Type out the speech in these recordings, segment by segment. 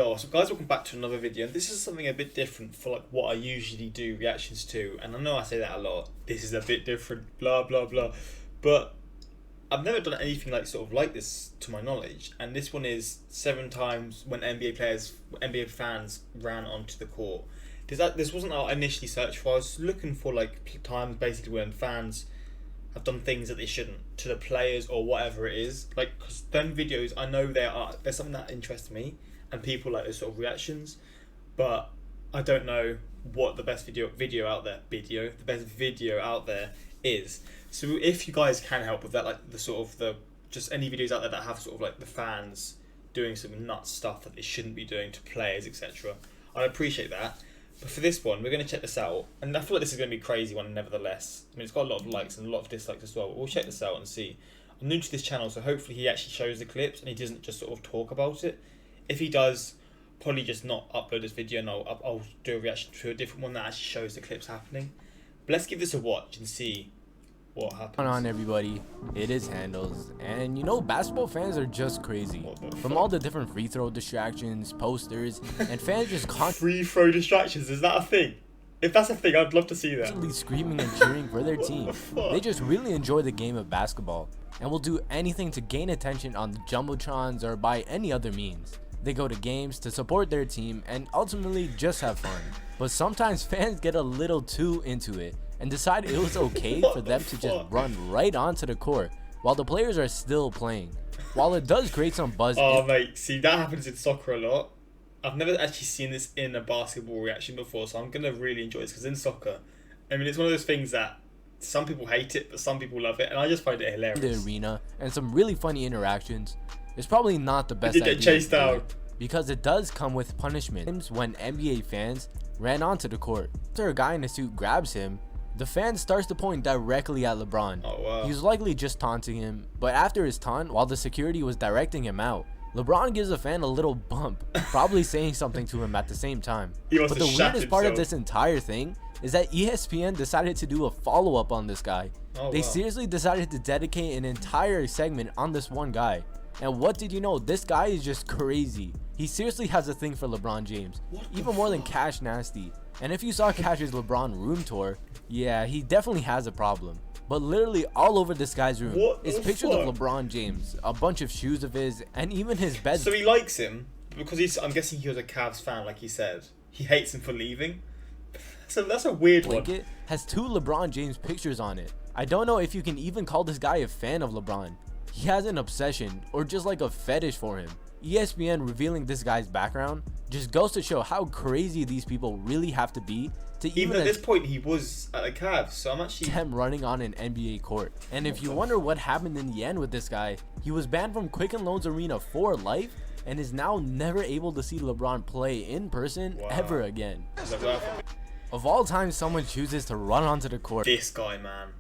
Oh, so guys, welcome back to another video. This is something a bit different for like what I usually do reactions to, and I know I say that a lot. This is a bit different, blah blah blah, but I've never done anything like sort of like this to my knowledge. And this one is 7 times when NBA fans ran onto the court. This wasn't what I initially searched for. I was looking for like times basically when fans have done things that they shouldn't to the players or whatever it is. Like, because them videos, I know there's something that interests me. And people like those sort of reactions, but I don't know what the best video out there is. So if you guys can help with that, like just any videos out there that have sort of like the fans doing some nuts stuff that they shouldn't be doing to players, etc., I'd appreciate that. But for this one, we're going to check this out, and I feel like this is going to be a crazy one nevertheless. I mean, it's got a lot of likes and a lot of dislikes as well, but we'll check this out and see. I'm new to this channel, so hopefully he actually shows the clips and he doesn't just sort of talk about it. If he does, probably just not upload this video, and I'll do a reaction to a different one that actually shows the clips happening. But let's give this a watch and see what happens. What's going on, everybody? It is Handles, and you know, basketball fans are just crazy. From all the different free throw distractions, posters, and fans just free throw distractions, is that a thing? If that's a thing, I'd love to see that. Constantly screaming and cheering for their team. They just really enjoy the game of basketball, and will do anything to gain attention on the jumbotrons or by any other means. They go to games to support their team and ultimately just have fun. But sometimes fans get a little too into it and decide it was okay for them to just run right onto the court while the players are still playing. While it does create some buzz. Oh mate, see, that happens in soccer a lot. I've never actually seen this in a basketball reaction before, so I'm gonna really enjoy this, because in soccer, I mean, it's one of those things that some people hate it, but some people love it, and I just find it hilarious. The arena and some really funny interactions. It's probably not the best idea. Get chased out because it does come with punishment. When NBA fans ran onto the court, after a guy in a suit grabs him, the fan starts to point directly at LeBron. Oh, wow. He was likely just taunting him, but after his taunt, while the security was directing him out, LeBron gives the fan a little bump, probably saying something to him at the same time. But the weirdest part of this entire thing is that ESPN decided to do a follow-up on this guy. They seriously decided to dedicate an entire segment on this one guy. And what did you know? This guy is just crazy. He seriously has a thing for LeBron James, even more than Cash Nasty. And if you saw Cash's LeBron room tour, yeah, he definitely has a problem. But literally all over this guy's room is pictures of LeBron James, a bunch of shoes of his, and even his bed. So he likes him because I'm guessing he was a Cavs fan, like he said. He hates him for leaving. So that's a weird one. Blanket has 2 LeBron James pictures on it. I don't know if you can even call this guy a fan of LeBron. He has an obsession or just like a fetish for him. ESPN revealing this guy's background just goes to show how crazy these people really have to be to even at this point he was at the Cavs, so I'm actually him running on an NBA court. And if you wonder what happened in the end with this guy, he was banned from Quicken Loans Arena for life and is now never able to see LeBron play in person ever again. Of all time someone chooses to run onto the court. This guy, man.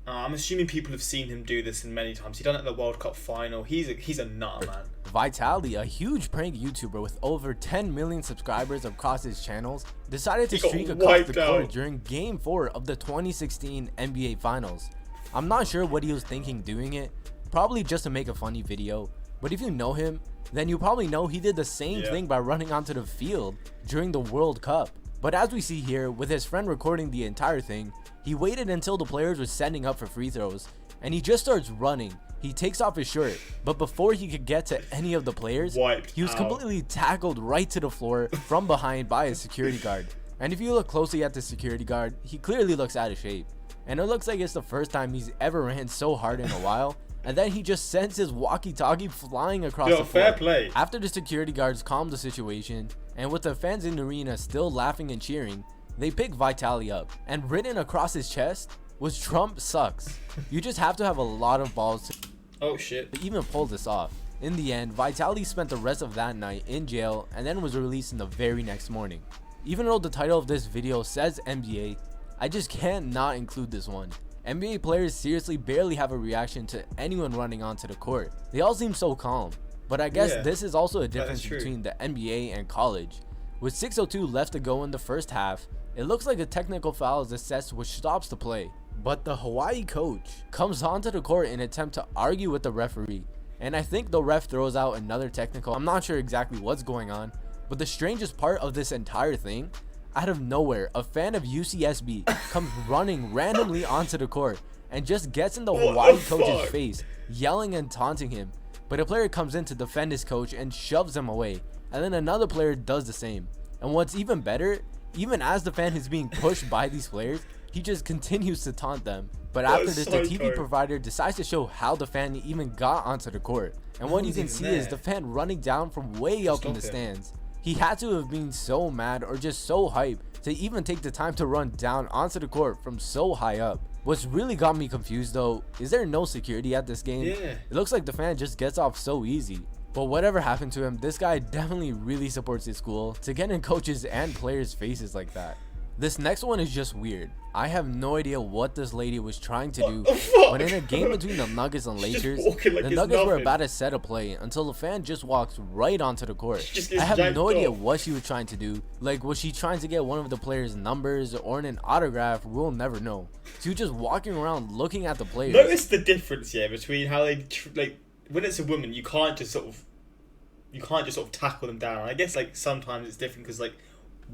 I'm assuming people have seen him do this in many times. He done it at the World Cup final. He's a nut, man. Vitality, a huge prank YouTuber with over 10 million subscribers across his channels, decided to streak across the court during Game 4 of the 2016 NBA Finals. I'm not sure what he was thinking doing it, probably just to make a funny video, but if you know him, then you probably know he did the same thing by running onto the field during the World Cup. But as we see here, with his friend recording the entire thing, he waited until the players were setting up for free throws, and he just starts running. He takes off his shirt, but before he could get to any of the players, he was completely tackled right to the floor from behind by a security guard. And if you look closely at the security guard, he clearly looks out of shape, and it looks like it's the first time he's ever ran so hard in a while. And then he just sends his walkie-talkie flying across the floor. Fair play. After the security guards calm the situation, and with the fans in the arena still laughing and cheering, they pick Vitality up, and written across his chest was "Trump sucks." You just have to have a lot of balls to even pull this off. In the end, Vitality spent the rest of that night in jail and then was released in the very next morning. Even though the title of this video says NBA, I just can't not include this one. NBA players seriously barely have a reaction to anyone running onto the court. They all seem so calm. But I guess this is also a difference between the NBA and college. With 6:02 left to go in the first half, it looks like a technical foul is assessed, which stops the play. But the Hawaii coach comes onto the court in an attempt to argue with the referee, and I think the ref throws out another technical. I'm not sure exactly what's going on, But the strangest part of this entire thing, out of nowhere, a fan of UCSB comes running randomly onto the court and just gets in the Hawaii coach's face, yelling and taunting him. But a player comes in to defend his coach and shoves him away, and then another player does the same. And what's even better, even as the fan is being pushed by these players, he just continues to taunt them. But after this, the TV provider decides to show how the fan even got onto the court. And what you can see is the fan running down from way up in the stands. He had to have been so mad or just so hyped to even take the time to run down onto the court from so high up. What's really got me confused though, is there no security at this game? Yeah. It looks like the fan just gets off so easy. But whatever happened to him, this guy definitely really supports his school to get in coaches and players' faces like that. This next one is just weird. I have no idea what this lady was trying to do, but in a game between the Nuggets and Lakers, the Nuggets were about to set a play until the fan just walks right onto the court. I have no idea what she was trying to do. Like, was she trying to get one of the players' numbers or an autograph? We'll never know. She was just walking around looking at the players. Notice the difference here between how they like when it's a woman, you can't just sort of tackle them down. I guess like sometimes it's different because like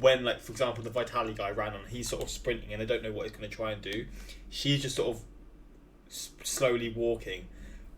when, like, for example, the Vitali guy ran on, he's sort of sprinting and they don't know what he's going to try and do. She's just sort of slowly walking,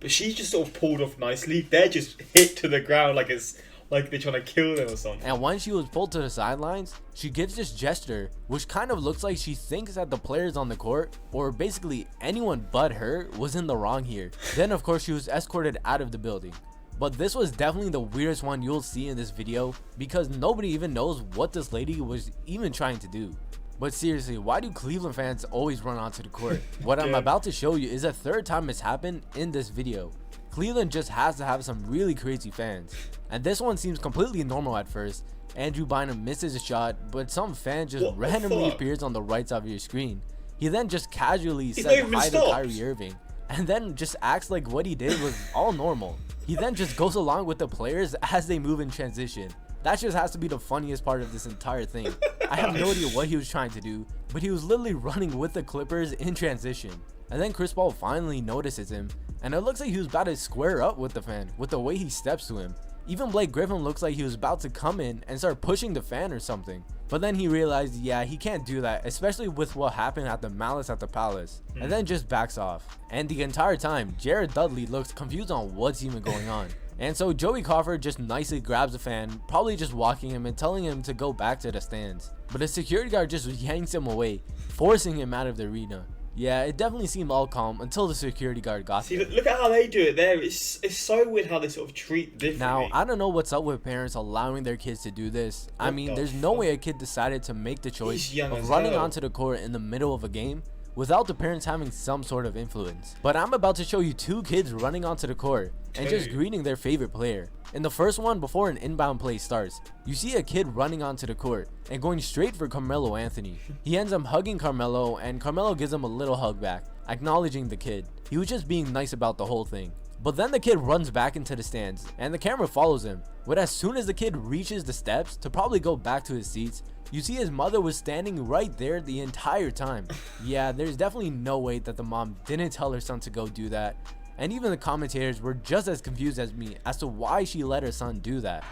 but she's just sort of pulled off nicely. They're just hit to the ground like it's like they're trying to kill them or something. And when she was pulled to the sidelines, she gives this gesture which kind of looks like she thinks that the players on the court, or basically anyone but her, was in the wrong here. Then of course she was escorted out of the building. But this was definitely the weirdest one you'll see in this video because nobody even knows what this lady was even trying to do. But seriously, why do Cleveland fans always run onto the court? What I'm about to show you is the third time it's happened in this video. Cleveland just has to have some really crazy fans. And this one seems completely normal at first. Andrew Bynum misses a shot, but some fan just randomly appears on the right side of your screen. He then just casually says hi to Kyrie Irving, and then just acts like what he did was all normal. He then just goes along with the players as they move in transition. That just has to be the funniest part of this entire thing. I have no idea what he was trying to do, but he was literally running with the Clippers in transition. And then Chris Paul finally notices him, and it looks like he was about to square up with the fan with the way he steps to him. Even Blake Griffin looks like he was about to come in and start pushing the fan or something. But then he realized, yeah, he can't do that, especially with what happened at the Malice at the Palace, and then just backs off. And the entire time, Jared Dudley looks confused on what's even going on. And so Joey Crawford just nicely grabs the fan, probably just walking him and telling him to go back to the stands. But a security guard just yanks him away, forcing him out of the arena. Yeah, it definitely seemed all calm until the security guard got there. Look at how they do it there. It's so weird how they sort of treat differently. Now, I don't know what's up with parents allowing their kids to do this. I mean, there's no way a kid decided to make the choice of running onto the court in the middle of a game without the parents having some sort of influence. But I'm about to show you two kids running onto the court and just greeting their favorite player. In the first one, before an inbound play starts, you see a kid running onto the court and going straight for Carmelo Anthony. He ends up hugging Carmelo, and Carmelo gives him a little hug back, acknowledging the kid. He was just being nice about the whole thing. But then the kid runs back into the stands, and the camera follows him. But as soon as the kid reaches the steps to probably go back to his seats, you see his mother was standing right there the entire time. Yeah, there's definitely no way that the mom didn't tell her son to go do that. And even the commentators were just as confused as me as to why she let her son do that.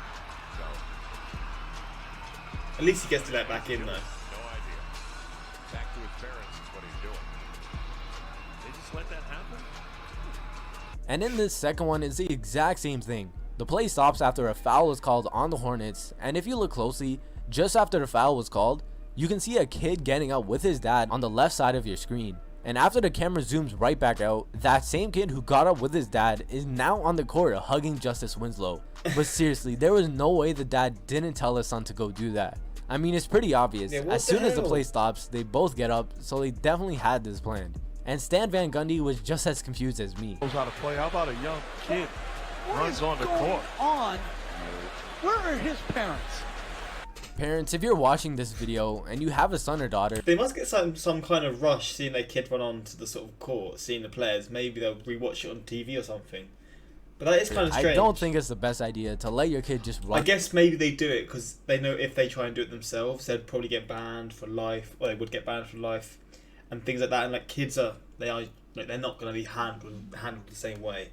At least he gets to let back in though. No idea. Back to his parents is what he's doing. They just let that happen? And in this second one, it's the exact same thing. The play stops after a foul is called on the Hornets, and if you look closely, just after the foul was called, you can see a kid getting up with his dad on the left side of your screen. And after the camera zooms right back out, that same kid who got up with his dad is now on the court hugging Justice Winslow. But seriously, there was no way the dad didn't tell his son to go do that. I mean, it's pretty obvious. Yeah, as soon as the play stops, they both get up, so they definitely had this planned. And Stan Van Gundy was just as confused as me. Knows how to play. How about a young kid runs on the court? Where are his parents? Parents, if you're watching this video and you have a son or daughter, they must get some kind of rush seeing their kid run onto the sort of court, seeing the players. Maybe they'll rewatch it on TV or something. But that is kind of strange. I don't think it's the best idea to let your kid just run. I guess maybe they do it because they know if they try and do it themselves, they'd probably get banned for life, or they would get banned for life, and things like that. And like kids they're not going to be handled the same way.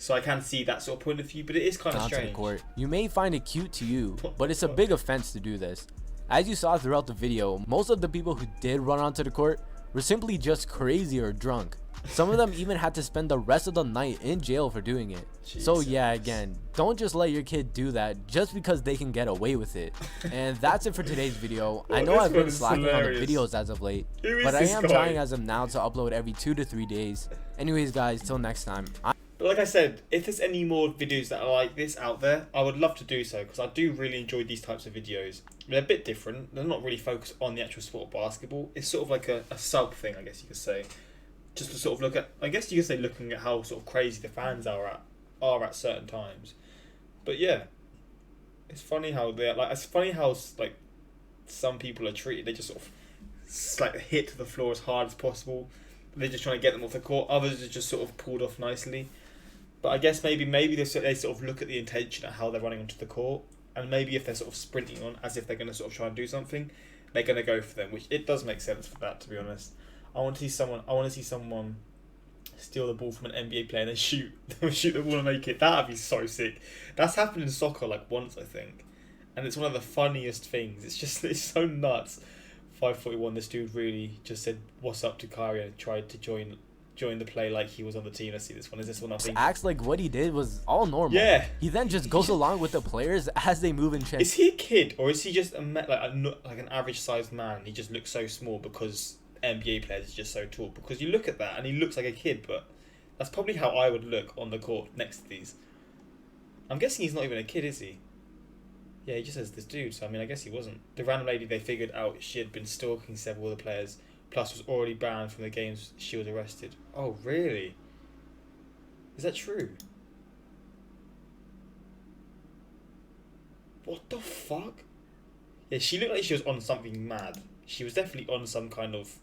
So I can see that sort of point of view, but it is kind of strange. The court. You may find it cute to you, but it's a big offense to do this. As you saw throughout the video, most of the people who did run onto the court were simply just crazy or drunk. Some of them even had to spend the rest of the night in jail for doing it. Jesus. So yeah, again, don't just let your kid do that just because they can get away with it. And that's it for today's video. I know I've been slacking on the videos as of late, but I am trying as of now to upload every 2 to 3 days. Anyways guys, till next time. But like I said, if there's any more videos that are like this out there, I would love to do so, because I do really enjoy these types of videos. They're a bit different. They're not really focused on the actual sport of basketball. It's sort of like a sub thing, I guess you could say. Just to sort of look at, I guess you could say, looking at how sort of crazy the fans are at certain times. But yeah, it's funny how like some people are treated. They just sort of like hit the floor as hard as possible. They're just trying to get them off the court. Others are just sort of pulled off nicely. But I guess maybe they sort of look at the intention at how they're running onto the court, and maybe if they're sort of sprinting on as if they're going to sort of try and do something, they're going to go for them, which it does make sense for that, to be honest. I want to see someone steal the ball from an NBA player and then shoot the ball and make it. That'd be so sick. That's happened in soccer like once, I think, and it's one of the funniest things. It's so nuts. 541. This dude really just said "What's up" to Kyrie and tried to join the play like he was on the team. Let's see this one. Is this one? I think acts like what he did was all normal. Yeah. He then just goes along with the players as they move and change. Is he a kid or is he just like an average sized man? He just looks so small because NBA players are just so tall. Because you look at that and he looks like a kid, but that's probably how I would look on the court next to these. I'm guessing he's not even a kid, is he? Yeah, he just says this dude, so I mean, I guess he wasn't. The random lady, they figured out she had been stalking several of the players, plus was already banned from the games she was arrested. Oh, really? Is that true? What the fuck? Yeah, she looked like she was on something mad. She was definitely on some kind of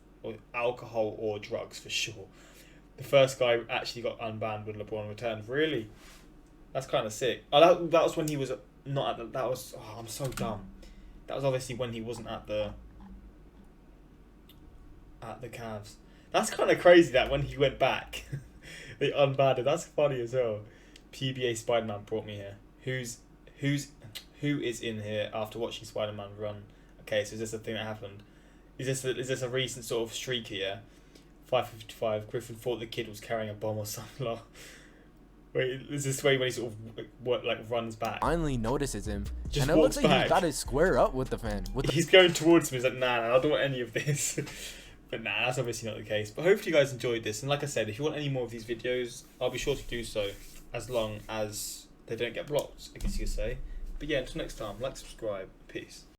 alcohol or drugs for sure. The first guy actually got unbanned when LeBron returned. Really? That's kind of sick. Oh, that was when he was not at the... That was... Oh, I'm so dumb. That was obviously when he wasn't at the Cavs. That's kind of crazy that when he went back, they unbanned him. That's funny as well. PBA Spider-Man brought me here. Who is in here after watching Spider-Man run? Okay, so is this a thing that happened? Is this a recent sort of streak here? 5:55. Griffin thought the kid was carrying a bomb or something. Wait, is this way when he sort of runs back? Finally notices him, just and it looks like he's got to square up with the fan. He's going towards him. He's like, nah, I don't want any of this. But nah, that's obviously not the case. But hopefully you guys enjoyed this. And like I said, if you want any more of these videos, I'll be sure to do so, as long as they don't get blocked, I guess you could say. But yeah, until next time, like, subscribe, peace.